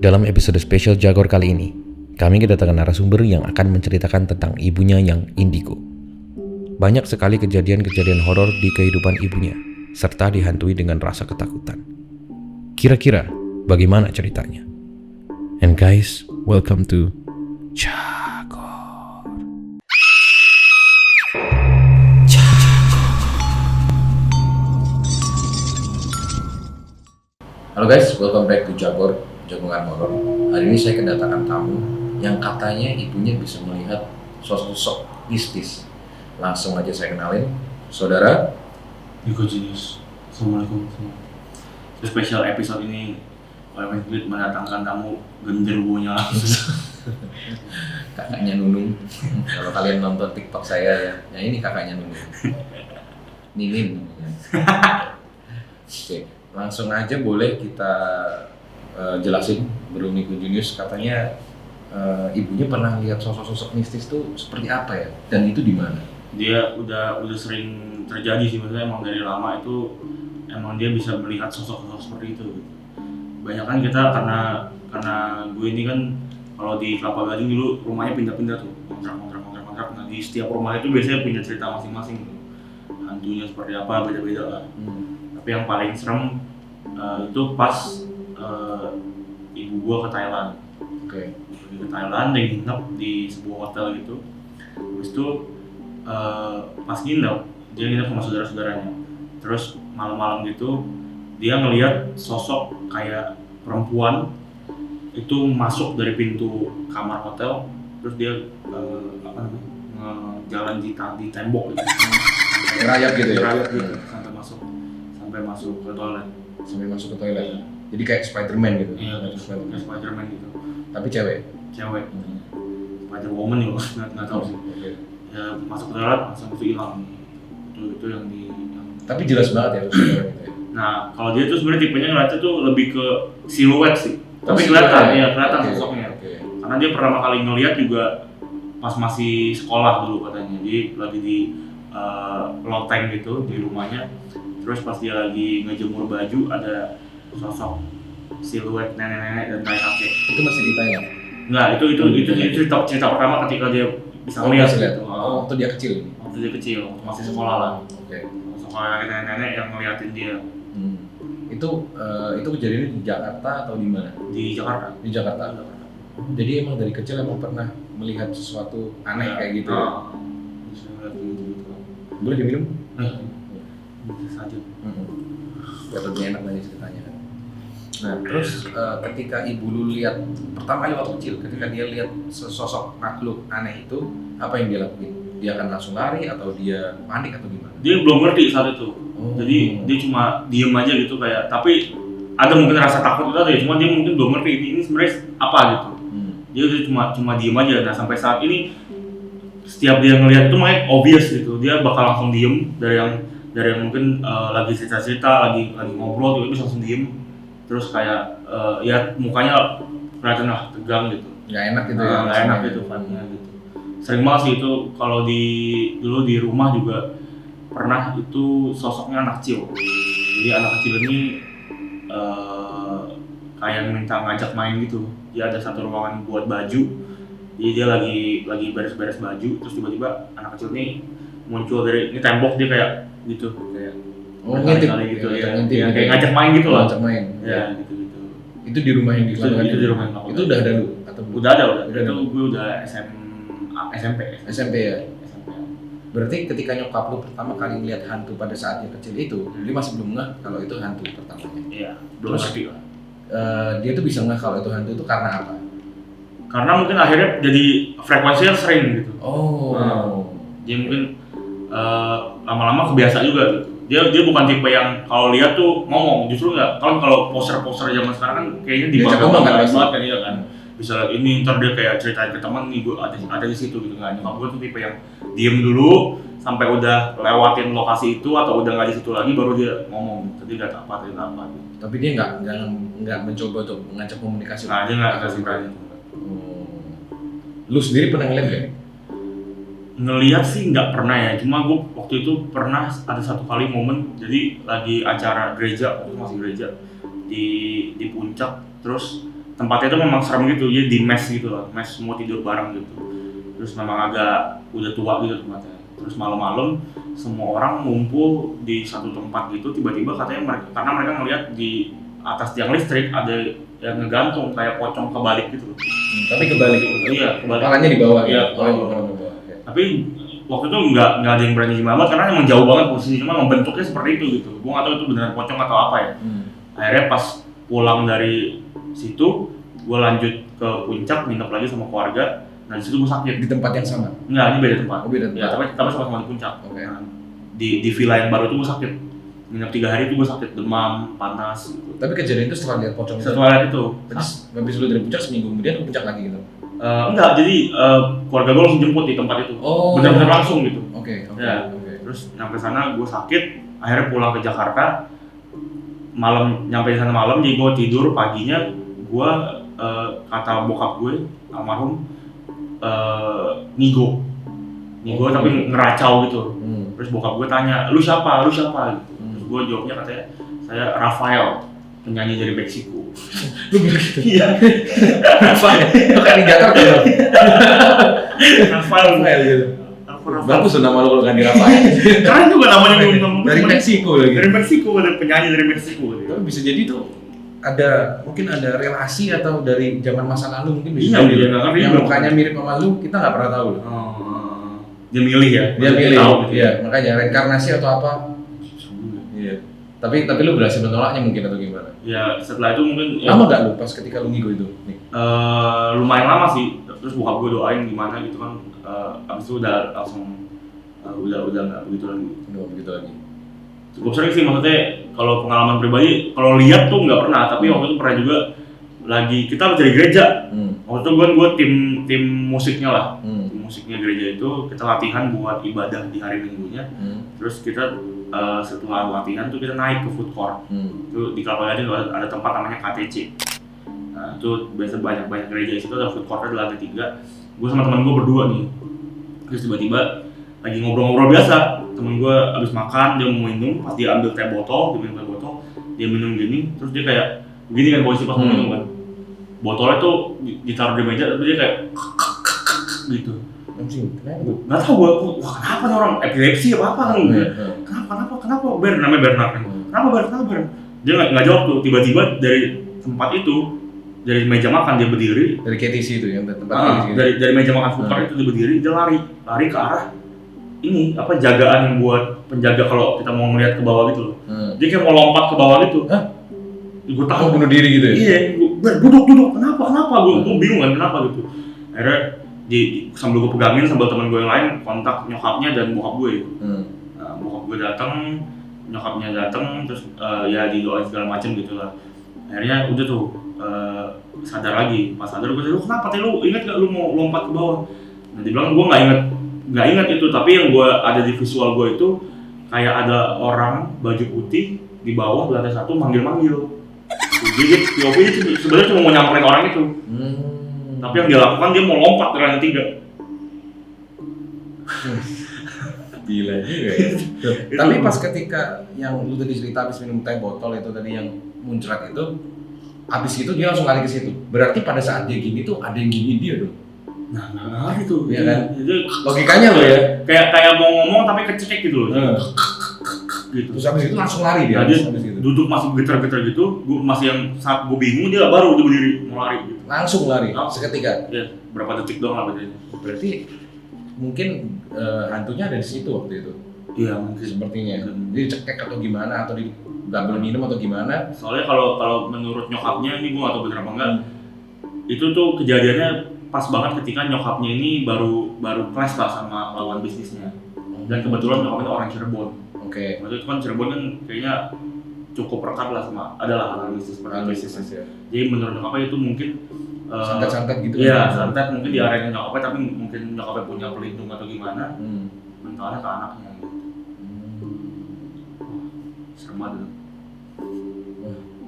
Dalam episode spesial Jagor kali ini, kami kedatangan narasumber yang akan menceritakan tentang ibunya yang indigo. Banyak sekali kejadian-kejadian horor di kehidupan ibunya, serta dihantui dengan rasa ketakutan. Kira-kira bagaimana ceritanya? And guys, welcome to Jagor. Halo guys, welcome back to Jagor, Jagongan Horor. Hari ini saya kedatangan tamu yang katanya ibunya bisa melihat sosok mistis. Langsung aja saya kenalin, saudara Niko Genius. Assalamualaikum. Spesial episode ini Oleh Mas mendatangkan tamu genderuwonya langsung. kakaknya Nunung. Kalau kalian nonton TikTok saya ya ini kakaknya Nunung. Nimin. Oke, langsung aja boleh kita jelasin Bro Niko Genius, katanya ibunya pernah lihat sosok-sosok mistis tuh seperti apa ya? Dan itu di mana? Dia udah sering terjadi sih, maksudnya emang dari lama itu emang dia bisa melihat sosok-sosok seperti itu. Banyak kan kita karena gue ini kan kalau di Kelapa Gading dulu rumahnya pindah-pindah tuh, kontrak. Nah di setiap rumah itu biasanya punya cerita masing-masing tuh. Hantunya seperti apa beda-beda lah. Tapi yang paling serem itu pas ibu gua ke Thailand. Oke. Pergi ke Thailand dan nginep di sebuah hotel gitu. Habis itu pas nginep, dia nginep sama saudara-saudaranya. Terus malam-malam gitu dia ngelihat sosok kayak perempuan itu masuk dari pintu kamar hotel, terus dia jalan di tembok gitu. Rayap gitu ya? Rayap gitu sampai masuk ke toilet. Sampai masuk ke toilet. Jadi kayak Spider-Man gitu. Iya, kayak Spider-Man gitu. Tapi cewek. Spider-Woman juga nggak tahu sih. Oke. Ya masuk ke toilet langsung itu hilang. Itu yang Tapi jelas banget ya gitu ya. Nah, kalau dia tuh sebenarnya tipenya ngeliatnya tuh lebih ke siluet sih. Tapi siluet kelihatan, ya? kelihatan Oke, sosoknya. oke. Karena dia pertama kali ngeliat juga pas masih sekolah dulu katanya. Jadi lagi di loteng gitu di rumahnya. Terus pas dia lagi ngejemur baju ada sosok siluet nenek-nenek dan kakek. Itu masih di Thailand? Enggak, itu cerita pertama ketika dia bisa ngeliat gitu. Waktu dia kecil? Waktu dia kecil, masih sekolah lah. Oke. Sekolah nenek-nenek yang ngeliatin dia. Itu kejadiannya di Jakarta atau di mana? Di Jakarta. Di Jakarta. Jadi emang dari kecil emang pernah melihat sesuatu aneh kayak gitu ya? Bisa ngeliat gitu. Boleh diminum? Bisa saja. Biar lebih enak lagi ceritanya. Nah terus ketika ibu lu lihat pertama kali waktu kecil, ketika dia lihat sesosok makhluk aneh itu, apa yang dia lakuin? Dia akan langsung lari atau dia panik atau gimana? Dia belum ngerti saat itu. Jadi dia cuma diem aja gitu kayak, tapi ada mungkin rasa takut itu aja, cuma dia mungkin belum ngerti ini sebenarnya apa gitu. Dia udah cuma diem aja. Nah sampai saat ini setiap dia ngelihat itu makanya obvious gitu, dia bakal langsung diem dari yang mungkin lagi cerita-cerita, lagi ngobrol juga bisa langsung diem. Terus kayak ya mukanya kelihatan tegang gitu. Nggak enak gitu ya? Nggak enak gitu vibe-nya gitu. Sering banget sih itu kalau dulu di rumah juga pernah itu sosoknya anak kecil. Jadi anak kecil ini kayak minta ngajak main gitu. Dia ada satu ruangan buat baju. Jadi dia lagi beres-beres baju, terus tiba-tiba anak kecil ini muncul dari ini tembok, dia kayak gitu kayak ngintip gitu ya. Ngintip, Kayak ngajak main gitu lah. Ngajak main. Ya gitu. Itu di rumah yang di Kelapa Gading? Itu di rumah yang Itu udah ada lu atau belum? Udah ada. Itu gue udah SMP ya? Berarti ketika nyokap lu pertama kali ngeliat hantu pada saat dia kecil itu, dia masih belum ngeh kalau itu hantu pertamanya? Iya, belum ngerti lah. Dia tuh bisa ngeh kalau itu hantu itu karena apa? Karena mungkin akhirnya jadi frekuensinya sering gitu. Dia mungkin lama-lama kebiasa juga gitu. Dia bukan tipe yang kalau lihat tuh ngomong, justru enggak. Kalau poster zaman sekarang kan kayaknya dibanggakan banget kan, iya kan. Bisa ini ntar dia kayak ceritain ke teman nih, gue ada di situ gitu kan. Nyokap gue tuh tipe yang diem dulu sampai udah lewatin lokasi itu atau udah nggak di situ lagi baru dia ngomong. Tadi nggak apa. Tapi dia nggak mencoba untuk mengajak komunikasi. Nah dia nggak kasih berani. Lu sendiri pernah ngeliat gak? Ngelihat sih nggak pernah ya, cuma gue waktu itu pernah ada satu kali momen, jadi lagi acara gereja, waktu masih gereja di puncak, terus tempatnya itu memang serem gitu, jadi di mes gitu lah, mes semua tidur bareng gitu. Terus memang agak udah tua gitu tempatnya. Terus malam-malam semua orang ngumpul di satu tempat gitu, tiba-tiba katanya karena mereka ngelihat di atas tiang listrik ada yang ngegantung kayak pocong kebalik gitu. Tapi kebalik. Iya, kebalik. Kepalanya di bawah. Iya, Oh, di bawah. Okay. Tapi waktu itu nggak ada yang berani gimana karena emang jauh banget posisinya, cuma emang bentuknya seperti itu gitu. Gua nggak tahu itu beneran pocong atau apa ya. Akhirnya pas pulang dari situ, gue lanjut ke puncak, nginep lagi sama keluarga. Nah di situ gue sakit. Di tempat yang sama? Enggak, ini beda tempat. Oh, beda tempat. Ya, tapi sama-sama di puncak. Oke. Nah, di villa yang baru itu gue sakit. Nginep 3 hari itu gue sakit, demam, panas. Gitu. Tapi kejadian itu setelah lihat pocong? Setelah lihat itu. Habis lu dari puncak seminggu kemudian ke puncak lagi gitu? Enggak, jadi keluarga gue langsung jemput di tempat itu. Oh. Bener-bener langsung gitu. Oke. Ya. Terus nyampe sana gue sakit, akhirnya pulang ke Jakarta. Malam nyampe di sana malam, jadi gue tidur, paginya gue kata bokap gue almarhum ngigo tapi ngeracau gitu. Terus bokap gue tanya, lu siapa gitu. Terus gue jawabnya katanya saya Rafael, penyanyi dari Meksiko. Lu bilang gitu? Iya. Rafael, kayak di Jakarta ya? Rafael gitu. Bagus tuh nama lu kalau kan di Rafael. Keren juga namanya gue. Dari Meksiko lagi. Dari Meksiko, ada penyanyi dari Meksiko. Tapi bisa jadi tuh mungkin ada relasi atau dari zaman masa lalu mungkin bisa iya, jadi yang yang mukanya mirip sama lu, kita nggak pernah tahu. Dia milih ya? Dia milih, tahu, gitu. Iya, makanya reinkarnasi atau apa. Iya. Tapi lu berhasil menolaknya mungkin atau gimana? Ya setelah itu mungkin lama nggak lu pas ketika lu ngigo itu? Lumayan lama sih. Terus bokap gue doain gimana gitu kan. Abis itu udah langsung udah nggak begitu lagi. Nggak begitu lagi. Cukup sering sih, maksudnya kalau pengalaman pribadi, kalau lihat tuh nggak pernah, tapi waktu itu pernah juga lagi kita harus dari gereja. Waktu itu gue tim musiknya lah, tim musiknya gereja itu kita latihan buat ibadah di hari Minggunya. Terus kita setelah latihan tuh kita naik ke food court. Itu di Kelapa Gading ada tempat namanya KTC. Nah itu biasa banyak gereja di situ, ada food courtnya di lantai 3. Gue sama teman gue berdua nih, terus tiba-tiba lagi ngobrol-ngobrol biasa. Temen gue abis makan, dia mau minum, pas dia ambil teh botol, dia minum gini, terus dia kayak begini kan posisi pas mau minum kan. Botolnya tuh ditaruh di meja, tapi dia kayak gitu. Nggak tahu gue, wah kenapa nih orang epilepsi apa kan? Kenapa? Namanya Bernard kan. Kenapa Bernard? Dia nggak jawab tuh, tiba-tiba dari tempat itu, dari meja makan dia berdiri. Dari KTC itu yang tempat dari meja makan food court itu dia berdiri, dia lari ke arah ini apa jagaan yang buat penjaga kalau kita mau ngeliat ke bawah gitu loh. Dia kayak mau lompat ke bawah gitu. Gue tahu bunuh diri gitu ya? Iya, duduk. Kenapa? Gue bingung kan kenapa gitu. Akhirnya sambil gue pegangin sambil teman gue yang lain kontak nyokapnya dan bokap gue. Nah, bokap gue datang, nyokapnya datang, terus ya didoain segala macem gitu lah. Akhirnya udah tuh sadar lagi. Pas sadar gue tanya, lu kenapa? Lu inget gak lu mau lompat ke bawah? Nah dia bilang gue nggak ingat itu, tapi yang gue ada di visual gue itu kayak ada orang baju putih di bawah di lantai 1 manggil. Jadi POV itu sebenarnya cuma mau nyamperin orang itu, tapi yang dia lakukan dia mau lompat dari lantai 3. Gila juga ya. Tapi pas ketika yang lu tadi cerita habis minum teh botol itu tadi yang muncrat itu, habis itu dia langsung lari ke situ. Berarti pada saat dia gini tuh ada yang gini dia dong. Nah, nggak itu, ya kan? Jadi, logikanya lo ya. Kayak mau ngomong tapi kecekek gitu loh. Gitu. Terus habis itu langsung lari dia. Nah, dia duduk masih getar-getar gitu. Gue masih yang saat gue bingung dia baru berdiri mau lari gitu. Langsung lari seketika. Ya, berapa detik doang lah berarti mungkin hantunya ada di situ waktu itu. Iya mungkin. Sepertinya. Jadi cekek atau gimana atau nggak boleh minum atau gimana? Soalnya kalau menurut nyokapnya ini gue nggak tahu bener apa enggak. Itu tuh kejadiannya pas banget ketika nyokapnya ini baru clash lah sama lawan bisnisnya. Dan kebetulan nyokapnya orang Cirebon. Oke. Waktu itu kan Cirebon kan kayaknya cukup rekat lah sama adalah hal bisnis ya. Jadi menurut nyokapnya itu mungkin santet-santet gitu. Iya, santet mungkin diarahin nyokapnya, tapi mungkin nyokapnya punya pelindung atau gimana. Mentalnya ke anaknya gitu. Serem banget.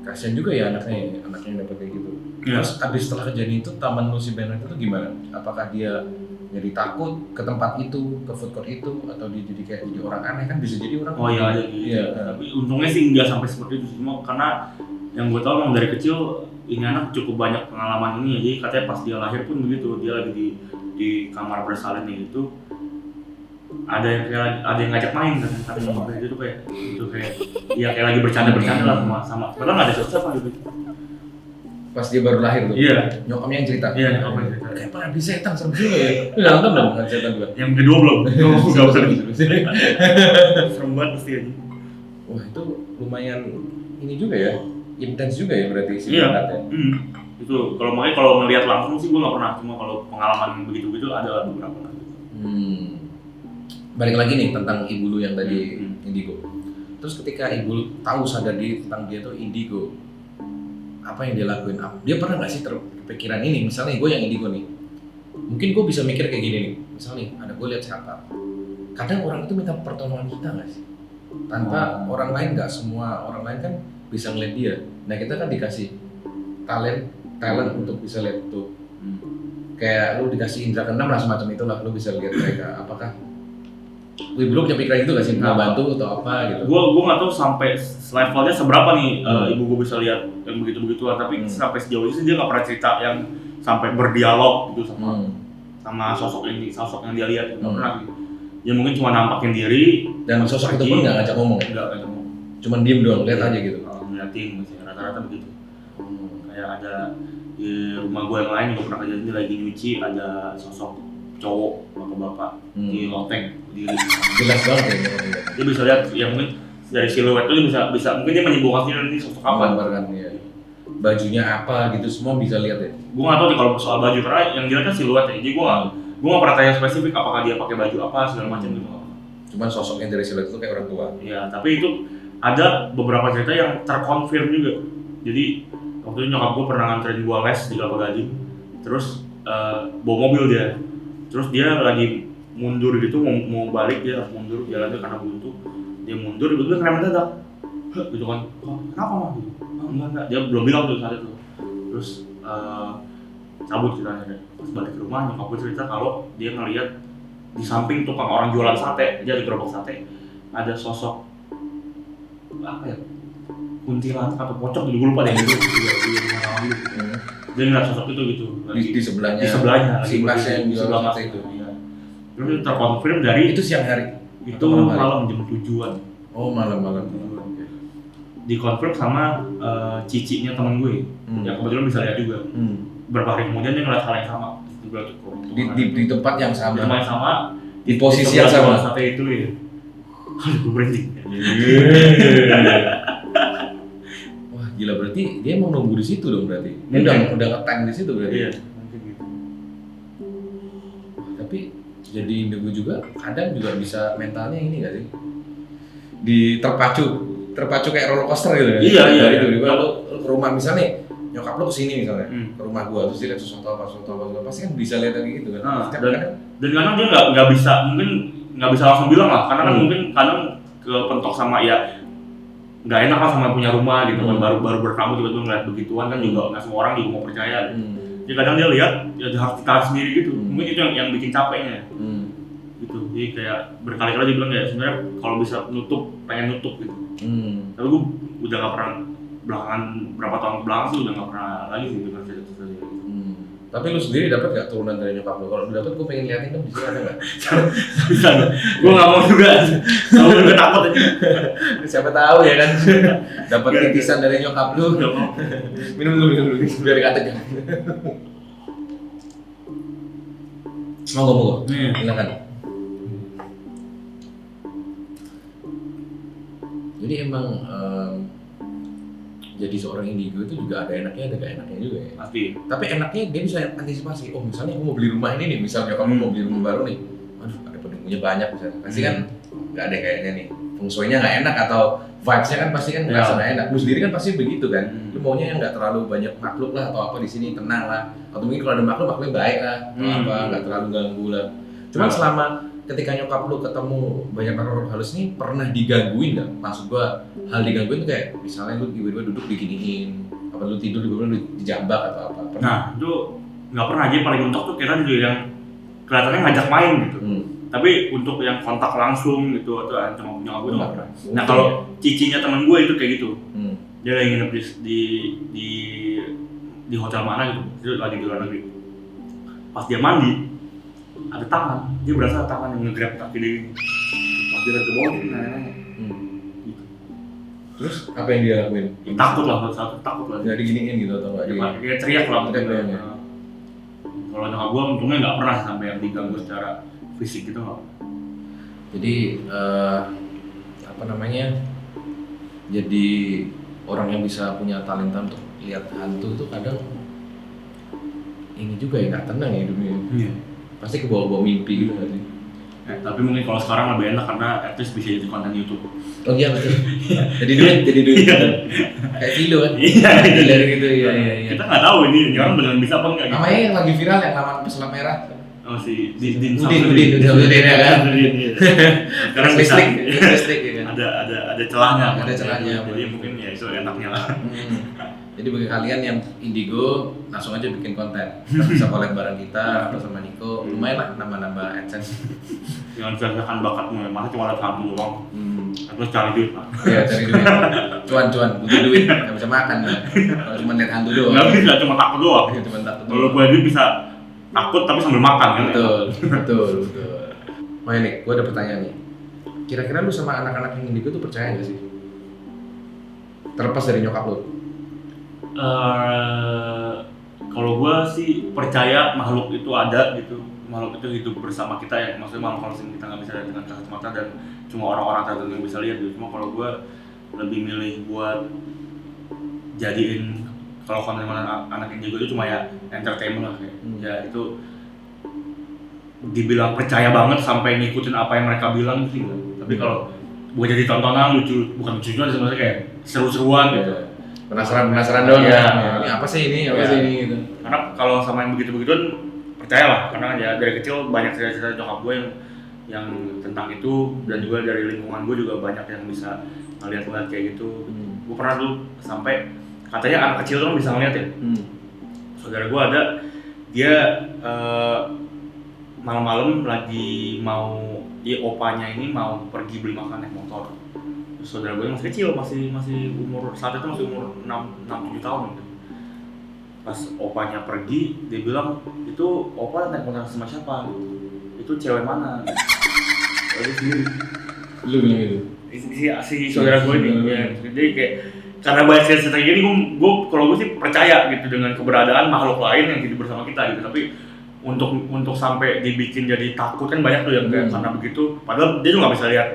Kasian juga ya anaknya yang dapat kayak gitu. Ya. Terus abis setelah kejadian itu teman lu si Bernard itu gimana? Apakah dia jadi takut ke tempat itu, ke food court itu, atau dia jadi orang aneh kan bisa jadi orang? Oh iya ada gitu. Iya. Tapi untungnya sih nggak sampai seperti itu, cuma karena yang gue tau emang dari kecil ini anak cukup banyak pengalaman ini ya. Jadi katanya pas dia lahir pun begitu, dia lagi di kamar bersalinnya itu ada yang ngajak main kan, katanya itu kayak ya kayak lagi bercanda lah sama padahal nggak ada siapa gitu. Pas dia baru lahir tuh. Iya. Nyokapnya yang cerita. Iya, nyokapnya yang cerita. Kayak pengabdi setan serem juga ya. Nonton belum pengabdi setan gua? Yang kedua belum. Nggak usah. Seru. Serem banget pasti aja. Wah itu lumayan ini juga ya, intens juga ya berarti si Iya. baratnya. Itu kalau ngelihat langsung sih gue nggak pernah, cuma kalau pengalaman begitu ada beberapa lah. Balik lagi nih tentang ibu lu yang tadi indigo. Terus ketika ibu lu tahu sadar diri tentang dia tuh indigo, apa yang dia lakuin? Dia pernah nggak sih terpikiran ini? Misalnya gue yang indigo nih, mungkin gue bisa mikir kayak gini nih. Misalnya nih, ada gue lihat siapa. Kadang orang itu minta pertolongan kita nggak sih? Tanpa orang lain, nggak semua orang lain kan bisa ngeliat dia. Nah kita kan dikasih talent untuk bisa lihat tuh. Kayak lu dikasih indra keenam lah semacam itulah, lu bisa lihat mereka. Apakah lu belum punya pikiran itu nggak sih? Mau bantu atau apa gitu? Gue nggak tahu sampai levelnya seberapa nih ibu gue bisa lihat yang begitu-begituan, tapi sampai sejauh ini sih dia nggak pernah cerita yang sampai berdialog gitu sama sosok yang dia lihat, nggak pernah gitu. Ya mungkin cuma nampakin diri. Dan sosok itu pun nggak ngajak ngomong? Nggak ngajak ngomong. Cuman diem doang, lihat aja gitu? Ngeliatin, rata-rata begitu. Kayak ada di rumah gue yang lain juga pernah kejadian, dia lagi nyuci, ada sosok cowok bapak-bapak di loteng di jelas banget ya. Dia bisa lihat ya, mungkin dari siluet itu bisa mungkin dia menyimpulkan sendiri ini sosok apa. Ya. Bajunya apa gitu semua bisa lihat ya. Gue nggak tahu nih kalau soal baju, karena yang dilihat kan siluet ya. Jadi gue nggak pernah tanya spesifik apakah dia pakai baju apa segala macam gitu. Cuman sosoknya dari siluet itu kayak orang tua. Iya, tapi itu ada beberapa cerita yang terkonfirm juga. Jadi waktu itu nyokap gue pernah nganterin gue les di Kelapa Gading, terus bawa mobil dia. Terus dia lagi mundur gitu, mau balik, dia harus mundur, jalannya karena buntu. Dia mundur, tiba-tiba ngerem mendadak. Gitu kan, kenapa mah? Gitu. Enggak, dia belum bilang tuh saat itu. Terus cabut ceritanya deh. Pas balik ke rumah, nyokap gue cerita kalau dia ngeliat di samping tukang orang jualan sate, dia di gerobak sate, ada sosok apa ya? Kuntilanak atau pocong gitu, gue lupa deh itu. Dia ngeliat sosok itu gitu. Di sebelahnya. Di sebelahnya. Si Mas yang di jualan sebelah sate itu. Iya. Terus itu terkonfirm dari itu siang hari. Itu malam jam 7-an. Oh malam. Dikonfirm sama cicinya temen gue, yang kebetulan bisa lihat juga. Beberapa hari kemudian dia ngeliat hal yang sama. Di tempat yang sama. Di tempat yang sama. Di posisi yang sama. Sate itu ya. Aduh, gue berhenti. Wah gila, berarti dia emang nunggu di situ dong berarti. Dia udah nge-time di situ berarti. Iya. Tapi jadi indigo juga kadang juga bisa mentalnya ini nggak sih? Terpacu kayak roller coaster gitu ya. Iya. Itu kalau ke rumah misalnya nyokap lo kesini misalnya ke rumah gua terus dia lihat sesuatu apa pasti kan bisa lihat kayak gitu kan. Dan kadang dia nggak bisa, mungkin nggak bisa langsung bilang lah, karena kan mungkin kadang kepentok sama ya nggak enak lah sama punya rumah gitu kan, baru bertamu tiba-tiba ngeliat begituan kan juga nggak semua orang juga mau percaya. Jadi kadang dia lihat ya harus ditahan sendiri gitu. Mungkin itu yang bikin capeknya. Gitu. Jadi kayak berkali-kali dia bilang kayak sebenarnya kalau bisa pengen nutup gitu. Tapi gue udah nggak pernah belakangan berapa tahun belakang sih udah nggak pernah lagi sih dengar cerita-cerita gitu. Tapi lu sendiri dapat nggak turunan dari nyokap lu? Kalau dapat gue pengen liatin dong di sini ada nggak? Bisa nggak? Gue nggak mau juga. Kalau gue takut aja. Siapa tahu ya kan? Dapat titisan dari nyokap lu. Nggak mau. Minum dulu biar kata jangan. Mau. Silakan. Jadi emang jadi seorang indigo itu juga ada enaknya, ada gak enaknya juga ya. Pasti. Tapi enaknya dia bisa antisipasi. Oh misalnya aku mau beli rumah ini nih, misalnya kamu mau beli rumah baru nih. Aduh ada penunggunya banyak misalnya. Pasti kan nggak ada kayaknya nih. Feng shui-nya nggak enak atau vibes-nya kan pasti kan ngerasa nggak enak. Lu sendiri kan pasti begitu kan. Lu maunya yang nggak terlalu banyak makhluk lah atau apa di sini, tenang lah. Atau mungkin kalau ada makhluknya baik lah, atau apa nggak terlalu ganggu lah. Cuman selama ketika nyokap lu ketemu banyak makhluk halus ini pernah digangguin nggak? Maksud gua hal digangguin tuh kayak misalnya lu tiba-tiba duduk diginiin, apa lu tidur tiba-tiba lu dijambak atau apa? Pernah? Nah itu nggak pernah aja, paling mentok tuh kita juga yang kelihatannya ngajak main gitu. Tapi untuk yang kontak langsung gitu atau ancaman nyokap gue tuh nggak pernah. Nah kalau cicinya temen gue itu kayak gitu. Dia lagi nginep di di hotel mana gitu, dia lagi di luar negeri. Pas dia mandi, ada tangan, dia berasa tangan yang nge-grab kaki dia. Pas dia lihat ke bawah, dia nanya-nanya. Gitu. Terus apa yang dia lakuin? Takut lah, takut lah. Nggak diginiin gitu atau nggak? Dia teriak lah. Teriak ya. Kalau nyokap gue untungnya nggak pernah sampai yang diganggu secara fisik gitu nggak. Jadi apa namanya? Jadi orang yang bisa punya talenta untuk lihat hantu itu kadang ini juga ya nggak tenang ya hidupnya. Iya. Pasti ke bawah-bawah mimpi gitu nggak sih? Tapi mungkin kalau sekarang lebih enak karena at least bisa jadi konten YouTube. Oh iya betul. Jadi duit. Kayak Vilo kan? Iya. Dari gitu iya. Kita nggak tahu ini orang beneran bisa apa enggak. Namanya yang lagi viral yang lawan pesulap merah. Oh si Udin ya kan? Sekarang bisa listrik ya kan? ada celahnya. Ada celahnya. Jadi mungkin ya itu enaknya lah. Jadi bagi kalian yang indigo langsung aja bikin konten. Kita bisa collab bareng kita atau sama Niko. Lumayan lah nambah AdSense. Jangan sia-siakan bakatmu, masa cuma lihat hantu doang. Terus cari duit lah. Iya cari duit. Cuan butuh duit, nggak bisa makan lah. Kalau cuma lihat hantu doang. Nggak bisa, cuma takut doang. Cuma takut. Kalau gue duit bisa takut tapi sambil makan kan. Betul. Oh ya nih, gue ada pertanyaan nih. Kira-kira lu sama anak-anak yang indigo tuh percaya nggak sih? Terlepas dari nyokap lu. Kalau gue sih percaya makhluk itu ada gitu, makhluk itu hidup bersama kita ya, maksudnya makhluk yang kita nggak bisa lihat dengan kasat mata dan cuma orang-orang tertentu yang bisa lihat gitu. Cuma kalau gue lebih milih buat jadiin kalau konten anak indigo itu cuma ya entertainment lah kayak. Ya itu dibilang percaya banget sampai ngikutin apa yang mereka bilang sih enggak. Tapi kalau buat jadi tontonan lucu, bukan lucu juga sebenarnya kayak seru-seruan gitu. Penasaran doang ya. Ini apa sih ini gitu. Karena kalau sama yang begitu-begituan percaya lah, karena ya dari kecil banyak cerita-cerita nyokap gue yang tentang itu dan juga dari lingkungan gue juga banyak yang bisa ngeliat-ngeliat kayak gitu. Gue pernah tuh sampai katanya anak kecil tuh bisa ngeliat ya. Saudara gue ada, dia malam-malam lagi mau opanya ini mau pergi beli makan naik motor. Saudara gue masih kecil, masih umur saat itu masih umur 6-7 tahun gitu. Pas opanya pergi, dia bilang itu opa naik motor sama siapa? Itu cewek mana? Dia sendiri. Lu bilang gitu? Si saudara gue ini, ya. Jadi kayak karena banyak cerita gini, gue kalau gue sih percaya gitu dengan keberadaan makhluk lain yang hidup bersama kita gitu. Tapi untuk sampai dibikin jadi takut kan banyak tuh yang kayak karena begitu. Padahal dia juga nggak bisa lihat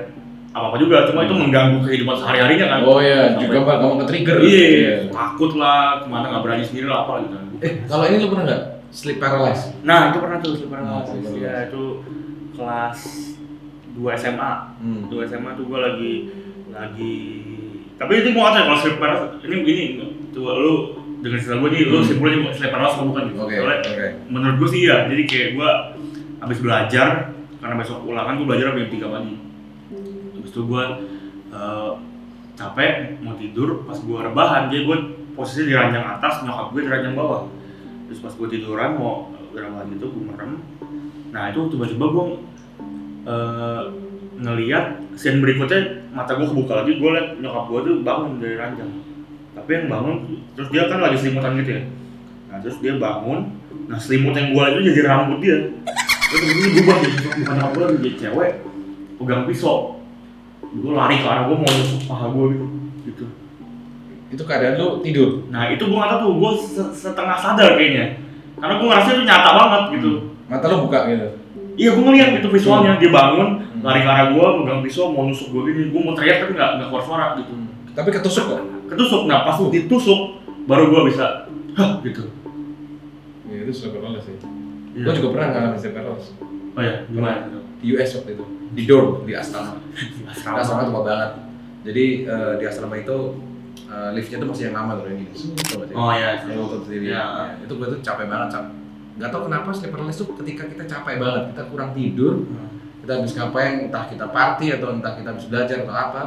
apa juga, cuma itu mengganggu kehidupan sehari-harinya kan. Oh iya, juga gampang ke-trigger. Iya, takut lah, kemana nggak berani sendiri lah apa gitu. Kalau ini lu pernah nggak sleep paralysis? Nah itu pernah tuh sleep paralysis. Sleep Ya itu kelas 2 SMA. 2 SMA tuh gue lagi tapi itu gue nggak tahu kalau sleep paralysis ini tuh lu dengan cerita gue nih, lu simpulnya sleep paralysis atau bukan gitu. Oke. Menurut gue sih ya, jadi kayak gue habis belajar karena besok ulangan gue belajar jam 3 pagi. Itu gue capek mau tidur, pas gue rebahan jadi gue posisi di ranjang atas, nyokap gue di ranjang bawah. Terus pas gue tiduran mau rebahan gitu gue merem. Nah itu tiba-tiba gue ngeliat scene berikutnya, mata gue kebuka lagi, gue liat nyokap gue tuh bangun dari ranjang. Tapi yang bangun, terus dia kan lagi selimutan gitu ya. Nah terus dia bangun, nah selimut yang gue liat itu jadi rambut dia. Terus tiba-tiba berubah jadi bukan nyokap gue, jadi cewek pegang pisau. Gue lari ke arah gue mau nusuk paha gue gitu. Itu keadaan lu tidur? Nah itu gue nggak tahu tuh, gue setengah sadar kayaknya. Karena gue ngerasa itu nyata banget gitu. Mata lu buka gitu? Iya gue ngeliat itu visualnya, dia bangun, lari ke arah gue, megang pisau mau nusuk gue gini. Gue mau teriak tapi nggak keluar suara gitu. Tapi ketusuk gak? Ketusuk, nah pas ditusuk baru gue bisa, hah gitu. Ya itu sleep paralysis sih. Iya. Gue juga pernah ngalamin sleep paralysis. Oh ya, gimana? Di US waktu itu, di dorm, di asrama. Asrama. Asrama tua banget. Jadi di asrama itu liftnya tuh masih yang lama tuh ini. Oh iya. Yang tutup sendiri. Iya. Ya, itu gue tuh capek banget, Gak tau kenapa sleep paralysis tuh ketika kita capek banget, kita kurang tidur, kita habis ngapain, entah kita party atau entah kita habis belajar atau apa,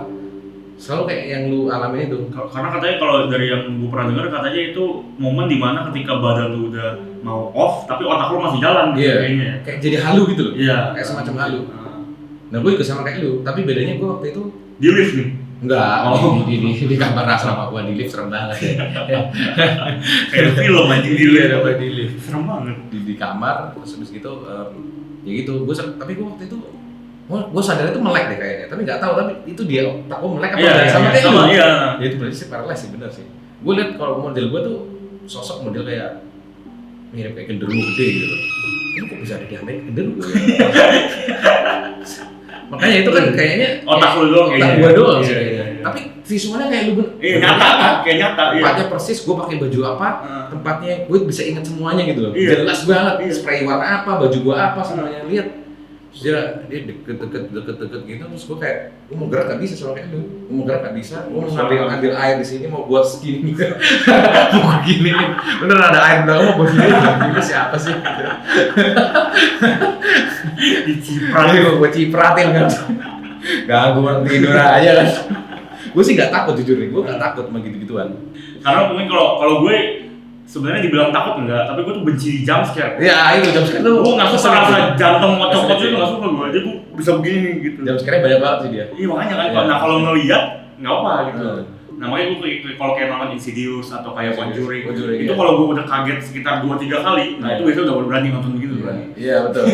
selalu kayak yang lu alamin itu. Karena katanya kalau dari yang gue pernah dengar katanya itu momen dimana ketika badan lu udah mau off tapi otak lu masih jalan kayaknya. Kayak jadi halu gitu loh. Iya. Kayak semacam halu. Nah gue juga sama kayak lu, tapi bedanya gue waktu itu di lift nih. Enggak, Oh. di kamar asrama gua di lift serem banget ya. Kayak film anjing di Iya, lift. apa di lift. Serem banget. Di kamar terus habis gitu ya gitu. Tapi gua waktu itu gua sadar itu melek deh kayaknya. Tapi nggak tahu tapi itu dia otak gua melek apa Iya, enggak iya, sama iya, kayak sama, lu. iya. Ya itu berarti sih paralel sih bener sih. Gua lihat kalau model gua tuh sosok model kayak mirip kayak genderuwo gede gitu loh. Ini kok bisa ada di Amerika genderuwo ya? Makanya itu kan kayaknya Otak lu doang otak kayaknya. gua doang sih Iya, kayaknya. iya, iya. Tapi visualnya kayak lu Iya, nyata kan? Kayak nyata, iya. Tempatnya persis, gue pakai baju apa, tempatnya gue bisa ingat semuanya gitu loh. Iya. Jelas banget, Iya. spray warna apa, baju gue apa, semuanya lihat. Terus dia deket gitu, terus gue kayak, gue mau gerak gak bisa soalnya kayak lu. Gue mau gerak gak bisa, gue mau ngambil air di sini mau buat segini gitu. Mau giniin, bener ada air belakang mau buat gini siapa sih? Diciprat. Gue cipratin kan. Ganggu orang tidur aja kan. Gue sih gak takut jujur nih, gue gak takut sama gitu-gituan. Karena mungkin kalau gue sebenarnya dibilang takut enggak, tapi gue tuh benci jump scare. Ya itu jam sekarang tuh. Gue nggak suka rasa jantung Nggak ngocok-ngocok suka. itu nggak suka gue, jadi gue bisa begini gitu. Jam sekarang banyak banget sih dia. Iya makanya kan, Iya. nah kalau ngeliat nggak apa gitu. Hmm. Nah makanya gue kalau kayak nonton Insidious atau kayak Conjuring, Conjuring, itu iya. kalau gue udah kaget sekitar 2-3 kali, nah itu biasanya udah berani nonton begitu berani. Iya betul.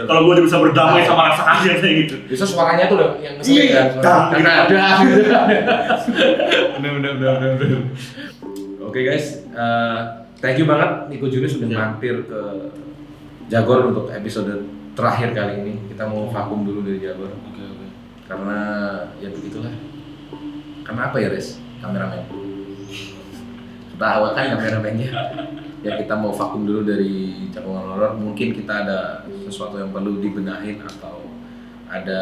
Kalau gue udah bisa berdamai sama rasa kaget kayak gitu. Bisa suaranya tuh udah yang ngeselin Iya, kan. dang, Karena gitu. ada. Bener. Oke guys, thank you banget Nico Julius sudah Iya. mampir ke Jagor untuk episode terakhir kali ini. Kita mau vakum dulu dari Jagor Oke. karena ya begitulah. Karena apa ya Res? Kameramen. Ketawa kan kameramennya. Ya kita mau vakum dulu dari Jagoan Horor. Mungkin kita ada sesuatu yang perlu dibenahin atau ada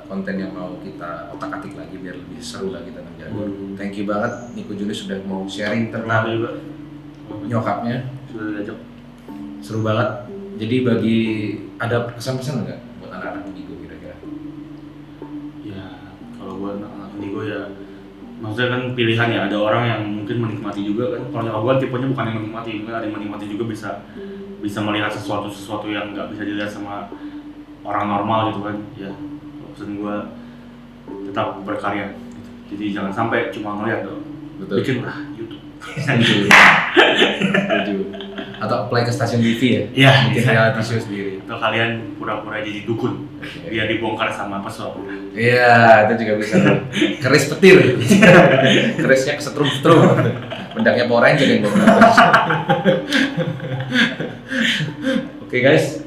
konten yang mau kita otak-atik lagi biar lebih seru lagi tentang Jagor. Thank you banget Nico Julius sudah mau sharing Terima tentang juga. nyokapnya. Sudah diajak. Seru banget. Jadi bagi ada pesan-pesan nggak buat anak-anak Indigo kira-kira? Ya kalau gue anak Indigo ya, maksudnya kan pilihan ya. Ada orang yang mungkin menikmati juga kan. Kalau nyokap gue tipenya bukan yang menikmati, mungkin ada yang menikmati juga bisa melihat sesuatu yang nggak bisa dilihat sama orang normal gitu kan. Ya pesan gue tetap berkarya. Gitu. Jadi jangan sampai cuma ngeliat doang. Betul. Bikinlah YouTube. Setuju. Atau apply ke stasiun TV ya? Iya. Bikin reality show sendiri. Atau kalian pura-pura jadi dukun biar dibongkar sama pesawat. Iya, itu juga bisa tuh. Keris petir. Kerisnya kesetrum-setrum. Bendaknya Power Ranger yang bawa. Oke guys,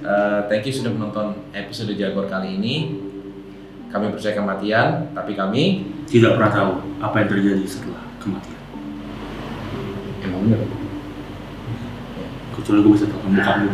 thank you sudah menonton episode Jagor kali ini. Kami percaya kematian, tapi kami Tidak pernah tahu apa yang terjadi setelah kematian. emang bener. Kecuali gue bisa tahu muka gue.